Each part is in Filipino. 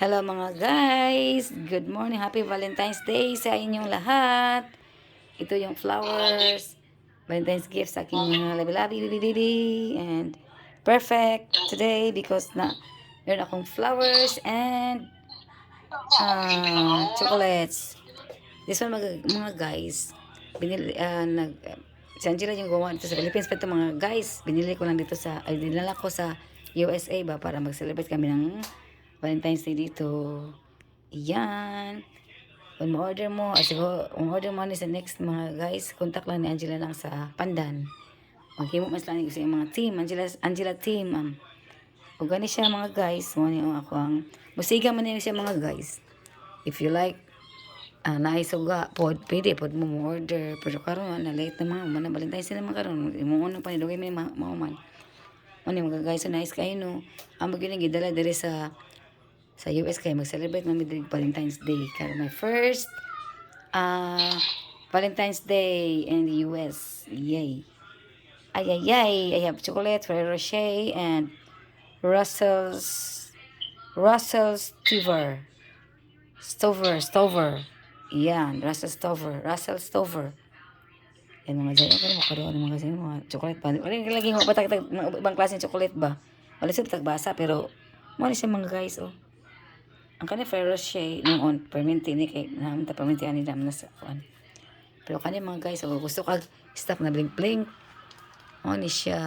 Hello mga guys! Good morning! Happy Valentine's Day sa inyong lahat! Ito yung flowers. Valentine's gift sa aking mga labi-labi, and perfect today because meron akong flowers and chocolates. This one mga guys, binili, si Angela yung gumawa dito sa Philippines, pero ito mga guys, binili ko lang dito dinala ko sa USA ba para mag-celebrate kami ng Valentine's Day dito. Yan. Kung ma-order mo, siguro, kung order mo ni sa next mga guys, contact lang ni Angela lang sa Pandan. Maghimo mas lang sa mga team, Angela team. O gani siya mga guys, mo ni ako ang musiga man niya siya mga guys. If you like, naisuga, pwede mo order. Pero karon na late na mga Valentine's Day naman karon. Imo pa ni dugay may mauman. Ano mga guys, so nice kayo no. Ang magiging gidala diri sa US kaya mag-celebrate namin din Valentine's Day. Kaya my first Valentine's Day in the US. Yay. Ay. I have chocolate, Ferrero Rocher, and Russell's Stover. Yan, Russell Stover. Yan mga dyan. Pero makaroon ng mga kasi mga chocolate pa. Wala lagi mo ba ibang klase ng chocolate ba? Wala siya tagbasa pero muna siya mga guys oh. Ang kanya Ferrero Rocher noon perminti ni kay namin ta perminti ani dam na sa kuan. Pero kanya mga guys oh, gusto kag stuff na bling oh ni siya.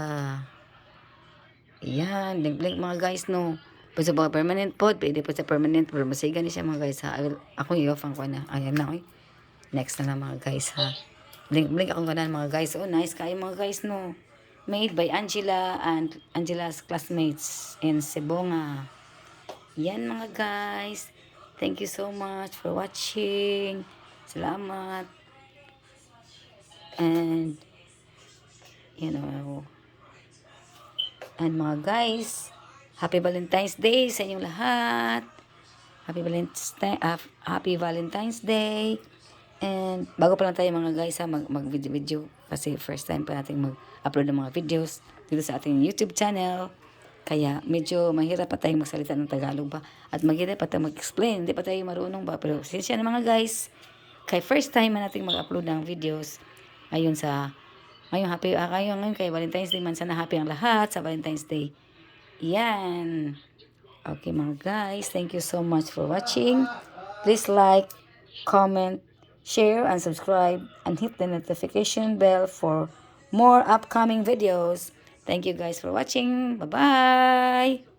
Yan, bling mga guys no. Pwede sa permanent pod, pwede po sa permanent pero masiga ni siya mga guys ha. Ako i-off ang kuan na. Ayan na oy. Next na mga guys ha. Blink akong ganan mga guys. Oh, nice kayo mga guys no. Made by Angela and Angela's classmates in Sibonga. Yan mga guys. Thank you so much for watching. Salamat. And and mga guys, Happy Valentine's Day sa inyong lahat. Happy Valentine's Day. And bago pa lang tayo mga guys ha, mag-video kasi first time pa natin mag-upload ng mga videos dito sa ating YouTube channel. Kaya medyo mahirap pa tayong magsalita ng Tagalog ba. At mahirap pa tayong mag-explain. Hindi pa tayo marunong ba. Pero sinsya na mga guys. Kaya first time na natin mag-upload ng videos. Ngayon kay Valentine's Day man. Sana happy ang lahat sa Valentine's Day. Yan. Okay mga guys. Thank you so much for watching. Please like, comment, share, and subscribe. And hit the notification bell for more upcoming videos. Thank you guys for watching. Bye-bye.